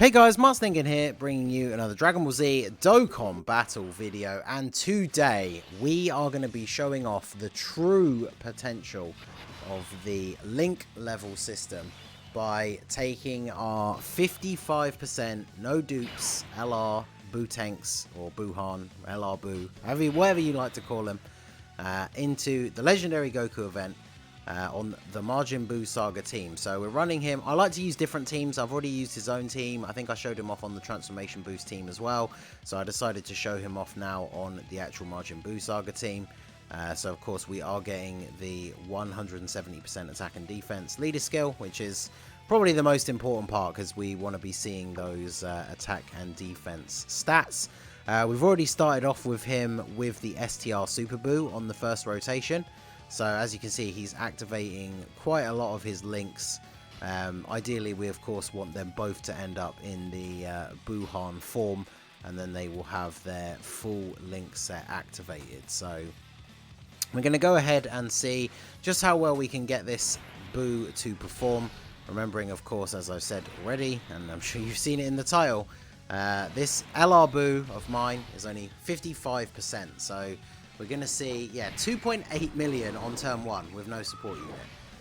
Hey guys, Mars Thinking here, bringing you another Dragon Ball Z Dokkan battle video, and today we are going to be showing off the true potential of the link level system by taking our 55% no dupes LR BUUTENKS or BUUHAN, LR Buu, whatever you like to call them, into the legendary Goku event. On the Majin Buu Saga team. So we're running him. I like to use different teams. I've already used his own team. I think I showed him off on the Transformation Boost team as well. So I decided to show him off now on the actual Majin Buu Saga team. So of course we are getting the 170% attack and defense leader skill, which is probably the most important part because we want to be seeing those attack and defense stats. We've already started off with him with the STR Super Buu on the first rotation. So as you can see, he's activating quite a lot of his links. Ideally, we of course want them both to end up in the BUUHAN form, and then they will have their full link set activated. So we're going to go ahead and see just how well we can get this Buu to perform. Remembering, of course, as I've said already, and I'm sure you've seen it in the title, this LR Buu of mine is only 55%. So we're going to see, 2.8 million on turn 1 with no support unit.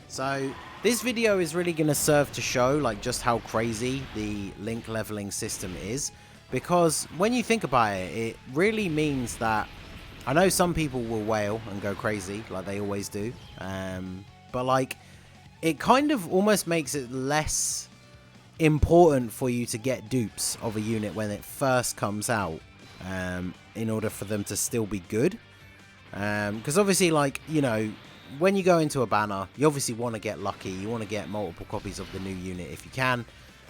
So this video is really going to serve to show like just how crazy the link leveling system is. Because when you think about it, it really means that, I know some people will wail and go crazy like they always do. But like, it kind of almost makes it less important for you to get dupes of a unit when it first comes out, in order for them to still be good. Because obviously, like, you know, when you go into a banner, you obviously want to get lucky. You want to get multiple copies of the new unit if you can.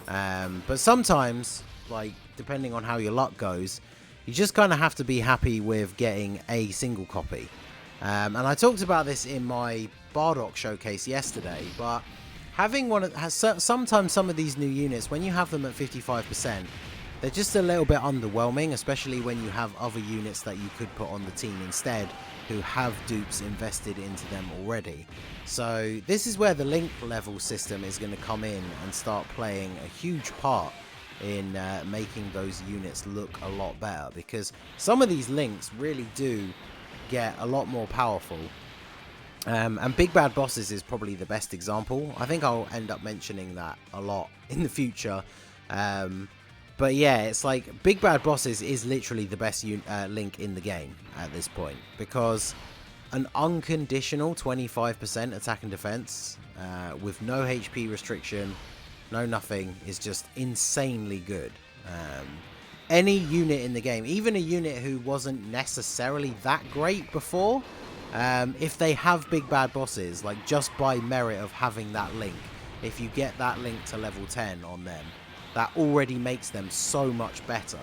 But sometimes, like, depending on how your luck goes, you just kind of have to be happy with getting a single copy. And I talked about this in my Bardock showcase yesterday, but having sometimes some of these new units, when you have them at 55%, they're just a little bit underwhelming, especially when you have other units that you could put on the team instead who have dupes invested into them already. So this is where the link level system is going to come in and start playing a huge part in making those units look a lot better, because some of these links really do get a lot more powerful. And Big Bad Bosses is probably the best example. I think I'll end up mentioning that a lot in the future. But yeah, it's like Big Bad Bosses is literally the best link in the game at this point, because an unconditional 25% attack and defense with no HP restriction, no nothing, is just insanely good. Any unit in the game, even a unit who wasn't necessarily that great before, if they have Big Bad Bosses, like just by merit of having that link, if you get that link to level 10 on them, that already makes them so much better.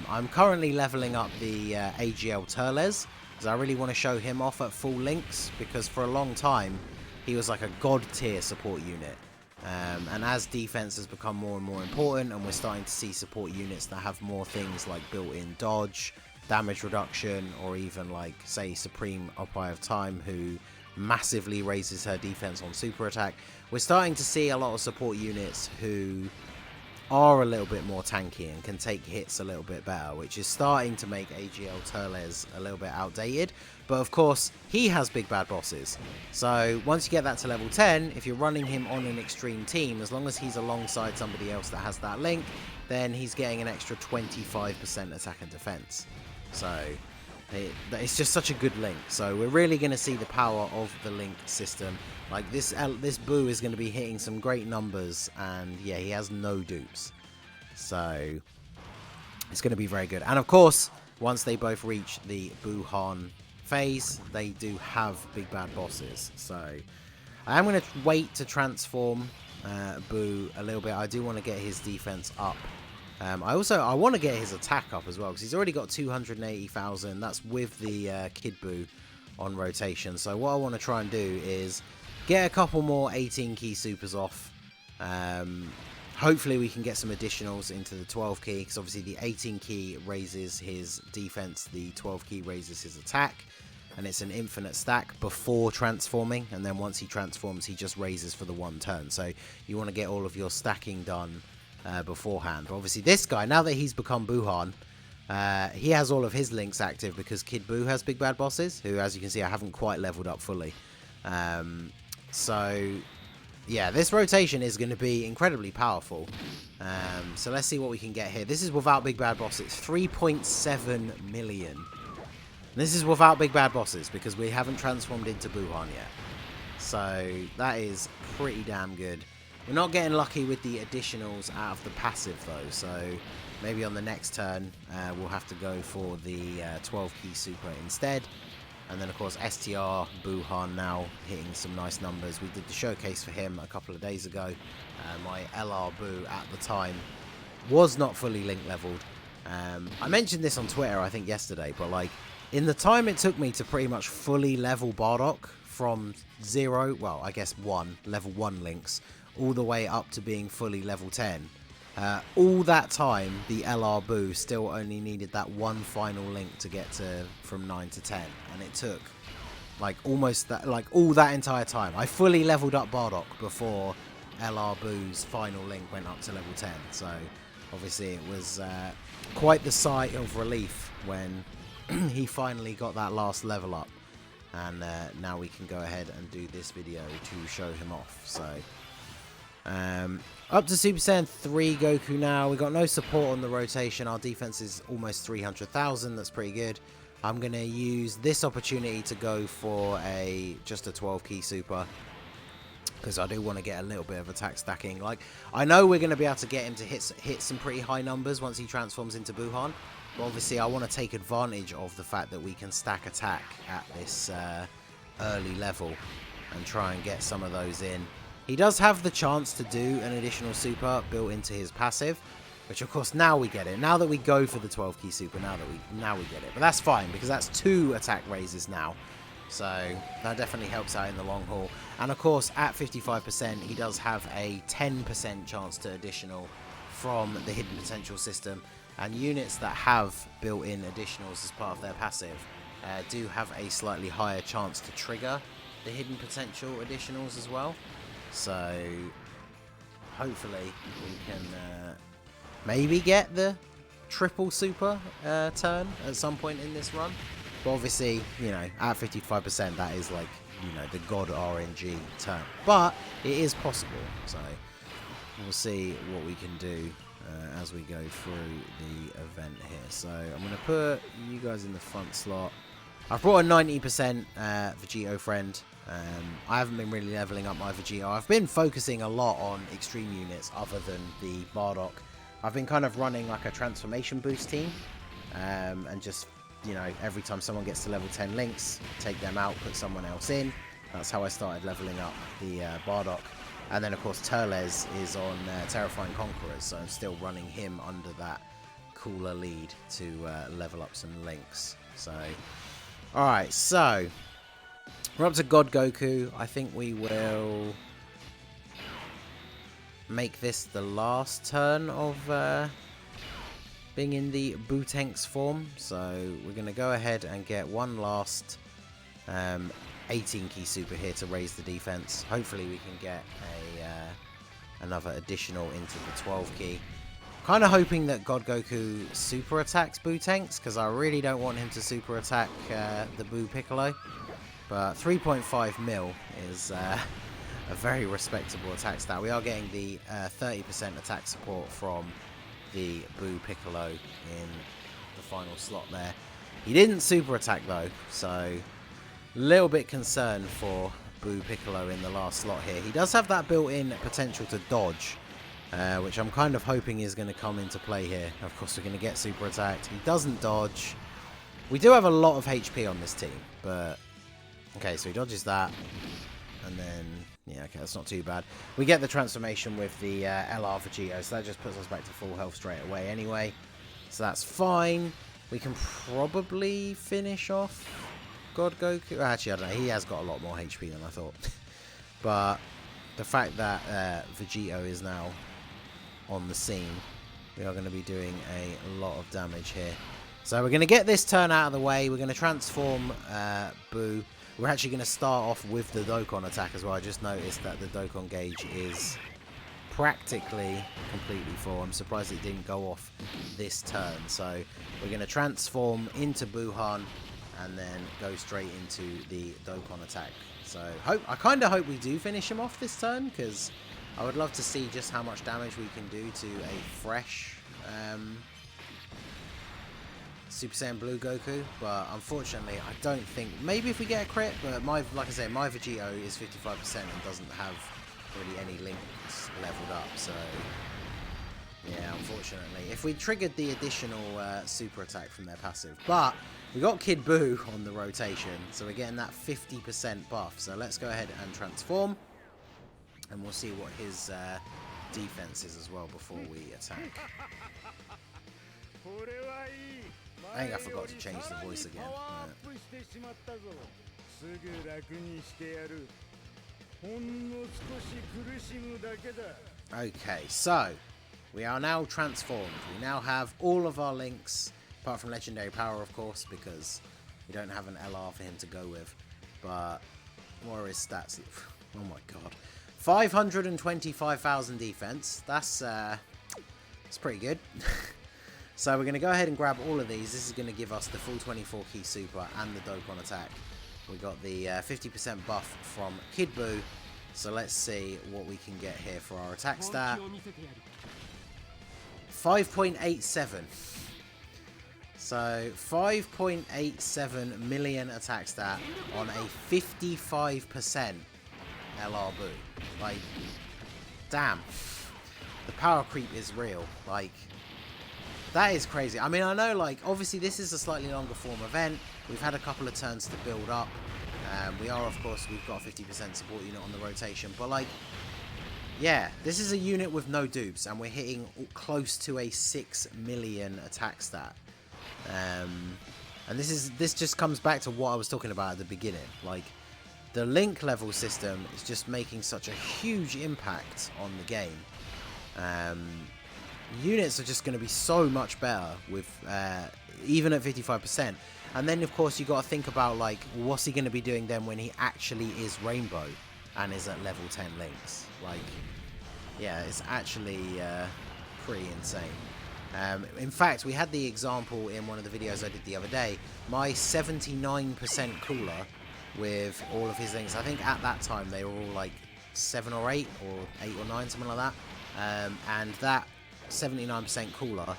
I'm currently leveling up the AGL Turles, because I really want to show him off at full links, because for a long time he was like a god tier support unit. And as defense has become more and more important, and we're starting to see support units that have more things like built-in dodge, damage reduction, or even like, say, Supreme Eye of Time, who massively raises her defense on super attack, we're starting to see a lot of support units who are a little bit more tanky and can take hits a little bit better, which is starting to make AGL Turles a little bit outdated. But of course, he has Big Bad Bosses. So once you get that to level 10, if you're running him on an extreme team, as long as he's alongside somebody else that has that link, then he's getting an extra 25% attack and defense. So it's just such a good link. So we're really going to see the power of the link system. Like this Buu is going to be hitting some great numbers, and yeah, he has no dupes. So it's going to be very good. And of course, once they both reach the BUUHAN phase, they do have Big Bad Bosses. So I am going to wait to transform Buu a little bit. I do want to get his defense up. I want to get his attack up as well, because he's already got 280,000. That's with the Kid Buu on rotation. So what I want to try and do is get a couple more 18 key supers off. Hopefully we can get some additionals into the 12 key, because obviously the 18 key raises his defense, the 12 key raises his attack, and it's an infinite stack before transforming, and then once he transforms he just raises for the one turn. So you want to get all of your stacking done beforehand. But obviously this guy, now that he's become BUUHAN, he has all of his links active because Kid Buu has big bad bosses, who, as you can see, I haven't quite leveled up fully. So yeah, this rotation is going to be incredibly powerful. So let's see what we can get here. This is without big bad bosses. 3.7 million. This is without big bad bosses because we haven't transformed into BUUHAN yet. So that is pretty damn good. We're not getting lucky with the additionals out of the passive though. So maybe on the next turn we'll have to go for the 12 key super instead. And then, of course, STR BUUHAN now hitting some nice numbers. We did the showcase for him a couple of days ago. My LR Buu at the time was not fully link leveled. I mentioned this on Twitter, I think, yesterday. But, like, in the time it took me to pretty much fully level Bardock from 0, well, I guess 1, level 1 links, all the way up to being fully level 10. All that time, the LR Buu still only needed that one final link to get to from 9 to 10, and it took like almost that, like all that entire time. I fully leveled up Bardock before LR Buu's final link went up to level 10. So obviously it was quite the sight of relief when he finally got that last level up, and now we can go ahead and do this video to show him off. So. Up to Super Saiyan 3 Goku now. We got no support on the rotation. Our defense is almost 300,000. That's pretty good. I'm going to use this opportunity to go for just a 12 key super, because I do want to get a little bit of attack stacking. Like, I know we're going to be able to get him to hit some pretty high numbers once he transforms into BUUHAN, but obviously I want to take advantage of the fact that we can stack attack at this early level and try and get some of those in. He does have the chance to do an additional super built into his passive, which of course now we get it. Now that we go for the 12 key super, now we get it. But that's fine because that's 2 attack raises now. So that definitely helps out in the long haul. And of course at 55% he does have a 10% chance to additional from the hidden potential system. And units that have built-in additionals as part of their passive do have a slightly higher chance to trigger the hidden potential additionals as well. So hopefully we can maybe get the triple super turn at some point in this run. But obviously, you know, at 55% that is like, you know, the god RNG turn. But it is possible, so we'll see what we can do as we go through the event here. So I'm going to put you guys in the front slot. I've brought a 90% Vegito friend. I haven't been really leveling up my Vegito. I've been focusing a lot on extreme units other than the Bardock. I've been kind of running like a transformation boost team, and just, you know, every time someone gets to level 10 links, take them out, put someone else in. That's how I started leveling up the Bardock. And then of course Turles is on Terrifying Conquerors, so I'm still running him under that cooler lead to level up some links. So alright, so we're up to God Goku. I think we will make this the last turn of being in the BUUTENKS form. So we're going to go ahead and get one last 18 key super here to raise the defense. Hopefully we can get another additional into the 12 key. Kind of hoping that God Goku super attacks BUUTENKS, because I really don't want him to super attack the Buu Piccolo. But 3.5 mil is a very respectable attack stat. We are getting the 30% attack support from the Buu Piccolo in the final slot there. He didn't super attack though, so a little bit concerned for Buu Piccolo in the last slot here. He does have that built-in potential to dodge, which I'm kind of hoping is going to come into play here. Of course we're going to get super attacked. He doesn't dodge. We do have a lot of HP on this team, but okay, so he dodges that, and then, yeah, okay, that's not too bad. We get the transformation with the LR Vegito, so that just puts us back to full health straight away anyway. So that's fine. We can probably finish off God Goku. Actually, I don't know. He has got a lot more HP than I thought. But the fact that Vegito is now on the scene, we are going to be doing a lot of damage here. So we're going to get this turn out of the way. We're going to transform Buu. We're actually going to start off with the Dokkan attack as well. I just noticed that the Dokkan gauge is practically completely full. I'm surprised it didn't go off this turn. So we're going to transform into BUUHAN and then go straight into the Dokkan attack. So I kind of hope we do finish him off this turn, because I would love to see just how much damage we can do to a fresh Super Saiyan Blue Goku. But unfortunately, I don't think, maybe if we get a crit, but like I say, my Vegito is 55% and doesn't have really any links leveled up. So yeah, unfortunately, if we triggered the additional super attack from their passive. But we got Kid Buu on the rotation, so we're getting that 50% buff. So let's go ahead and transform, and we'll see what his defense is as well before we attack. I think I forgot to change the voice again. Okay, so we are now transformed. We now have all of our links, apart from Legendary Power, of course, because we don't have an LR for him to go with. But what are his stats? Oh my god. 525,000 defense. That's pretty good. So we're going to go ahead and grab all of these. This is going to give us the full 24 key super and the Dokkan attack. We got the 50% buff from Kid Buu. So let's see what we can get here for our attack stat. 5.87. So 5.87 million attack stat on a 55% LR Buu. Like, damn. The power creep is real. Like, that is crazy. I mean, I know, like, obviously this is a slightly longer form event. We've had a couple of turns to build up. We are, of course, we've got a 50% support unit on the rotation. But, like, yeah, this is a unit with no dupes, and we're hitting close to a 6 million attack stat. And this just comes back to what I was talking about at the beginning. Like, the link level system is just making such a huge impact on the game. Units are just going to be so much better with even at 55%. And then, of course, you got to think about, like, what's he going to be doing then when he actually is Rainbow and is at level 10 links. Like, yeah, it's actually pretty insane. In fact, we had the example in one of the videos I did the other day. My 79% cooler with all of his links, I think at that time they were all like 7 or 8 or 8 or 9, something like that. And that 79% cooler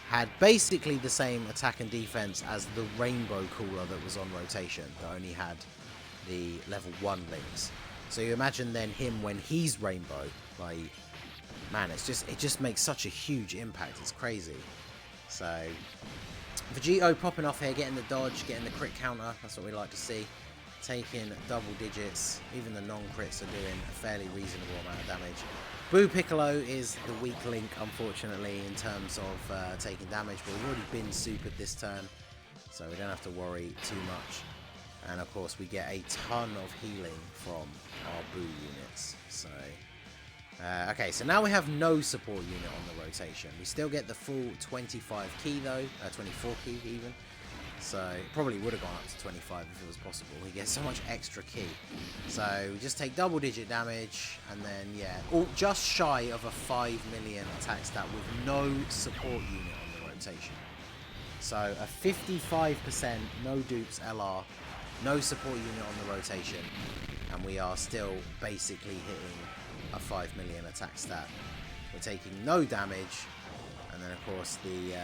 had basically the same attack and defense as the Rainbow cooler that was on rotation, that only had the level 1 links. So you imagine then him when he's Rainbow, like, man, it just makes such a huge impact. It's crazy. So Vegito popping off here, getting the dodge, getting the crit counter. That's what we like to see. Taking double digits. Even the non-crits are doing a fairly reasonable amount of damage. Buu Piccolo is the weak link, unfortunately, in terms of taking damage, but we've already been supered this turn, so we don't have to worry too much. And of course, we get a ton of healing from our Buu units. So, okay, so now we have no support unit on the rotation. We still get the full 25 key though, 24 key even. So probably would have gone up to 25 if it was possible. We get so much extra key. So we just take double digit damage, and then yeah, just shy of a 5 million attack stat with no support unit on the rotation. So a 55% no dupes LR, no support unit on the rotation, and we are still basically hitting a 5 million attack stat. We're taking no damage, and then of course the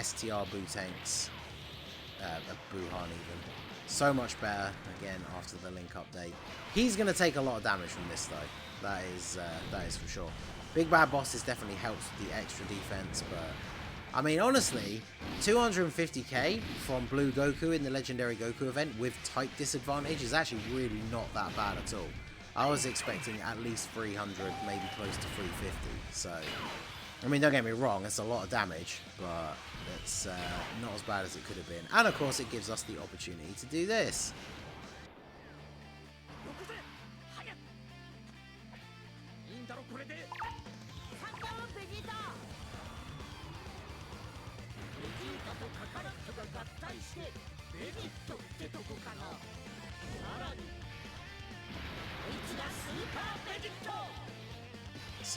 STR BUUTENKS. BUUHAN even. So much better, again, after the link update. He's going to take a lot of damage from this, though. That is for sure. Big Bad Boss definitely helps with the extra defense, but I mean, honestly, 250k from Blue Goku in the Legendary Goku event with type disadvantage is actually really not that bad at all. I was expecting at least 300, maybe close to 350, so I mean, don't get me wrong, it's a lot of damage, but it's not as bad as it could have been. And of course, it gives us the opportunity to do this.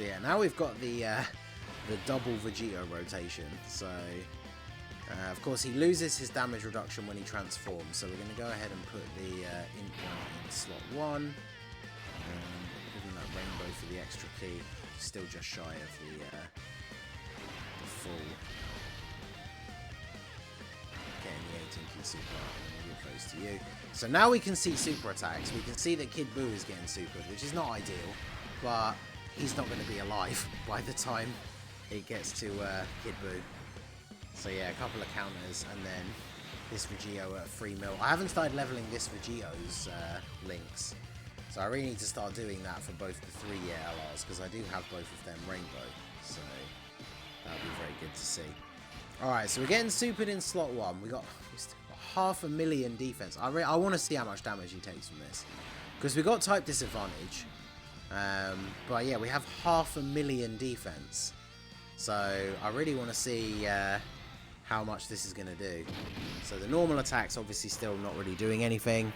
So yeah, now we've got the double Vegeta rotation. So of course he loses his damage reduction when he transforms. So we're going to go ahead and put the Int one in slot 1. Give him that rainbow for the extra key. Still just shy of the full. Getting the 18 key super and we'll get close to you. So now we can see super attacks. We can see that Kid Buu is getting supered, which is not ideal, but he's not going to be alive by the time it gets to Kid Buu. So yeah, a couple of counters and then this Vegito at 3 mil. I haven't started leveling this Vegito's links. So I really need to start doing that for both the 3-year LRs, because I do have both of them rainbow. So that'll be very good to see. Alright, so we're getting supered in slot 1. We got 500,000 defense. I want to see how much damage he takes from this, because we got type disadvantage. But yeah, we have 500,000 defense. So I really want to see how much this is going to do. So the normal attack's obviously still not really doing anything.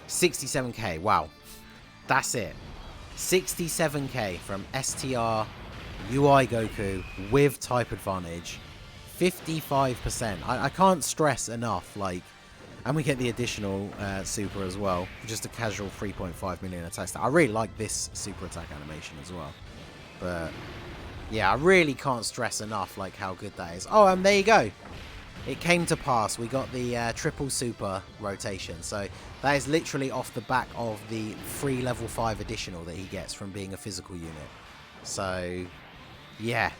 67k, wow, that's it. 67k from STR UI Goku with type advantage. 55%. I can't stress enough, like, and we get the additional super as well, just a casual 3.5 million attack stat. I really like this super attack animation as well, but yeah, I really can't stress enough like how good that is. Oh, and there you go. It came to pass. We got the triple super rotation. So that is literally off the back of the free level 5 additional that he gets from being a physical unit. So yeah.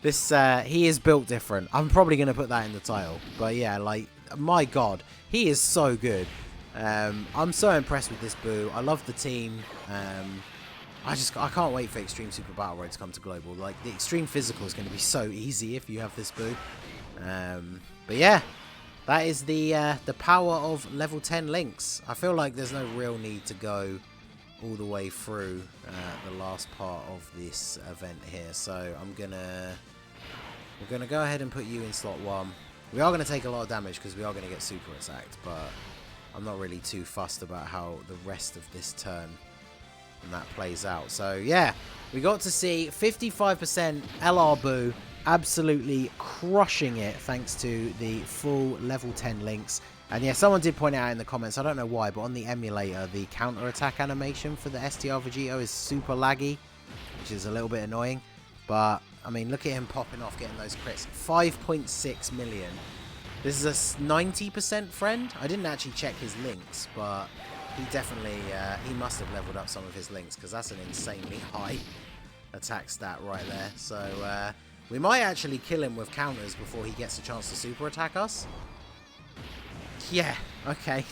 This he is built different. I'm probably going to put that in the title. But yeah, like, my god, he is so good. I'm so impressed with this Buu. I love the team. I can't wait for Extreme Super Battle Road to come to Global. Like, the Extreme Physical is going to be so easy if you have this Buu. But yeah, that is the power of level 10 links. I feel like there's no real need to go all the way through the last part of this event here. So we're gonna go ahead and put you in slot 1. We are going to take a lot of damage because we are going to get super attacked, but I'm not really too fussed about how the rest of this turn and that plays out. So yeah, we got to see 55% LR Buu absolutely crushing it thanks to the full level 10 links. And yeah, someone did point out in the comments, I don't know why, but on the emulator, the counter attack animation for the STR Vegito is super laggy, which is a little bit annoying. But I mean, look at him popping off, getting those crits. 5.6 million. This is a 90% friend. I didn't actually check his links, but he definitely, he must have leveled up some of his links, because that's an insanely high attack stat right there. So we might actually kill him with counters before he gets a chance to super attack us. Yeah, okay.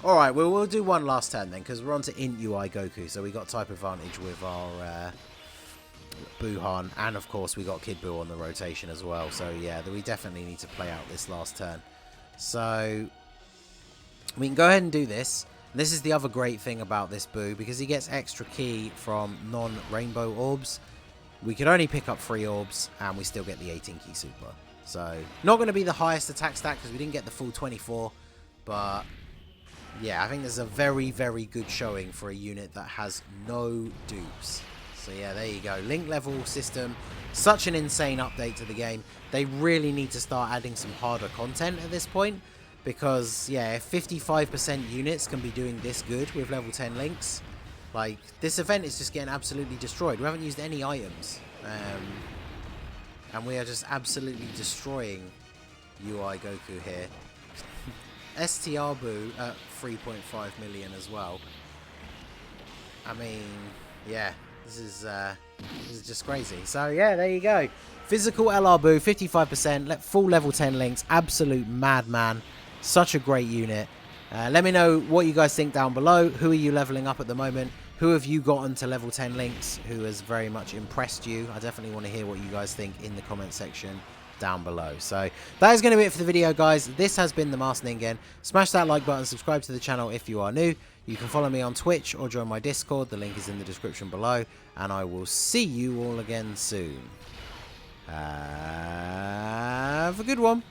Alright, well, we'll do one last turn then, because we're on to Int UI Goku. So we got type advantage with our BUUHAN, and of course we got Kid Buu on the rotation as well. So yeah, we definitely need to play out this last turn. So we can go ahead and do this. This is the other great thing about this Buu, because he gets extra key from non-rainbow orbs. We could only pick up 3 orbs, and we still get the 18 key super. So not going to be the highest attack stat, because we didn't get the full 24. But yeah, I think there's a very, very good showing for a unit that has no dupes. So yeah, there you go. Link level system. Such an insane update to the game. They really need to start adding some harder content at this point. Because, yeah, if 55% units can be doing this good with level 10 links, like, this event is just getting absolutely destroyed. We haven't used any items. And we are just absolutely destroying UI Goku here. STR Buu at 3.5 million as well. I mean, yeah, this is just crazy. So, yeah, there you go. Physical LR Buu, 55%, full level 10 links, absolute madman. Such a great unit. Let me know what you guys think down below. Who are you leveling up at the moment? Who have you gotten to level 10 links? Who has very much impressed you? I definitely want to hear what you guys think in the comment section down below. So that is going to be it for the video, guys. This has been the Masked Ningen. Smash that like button, subscribe to the channel if you are new. You can follow me on Twitch or join my Discord. The link is in the description below. And I will see you all again soon. Have a good one.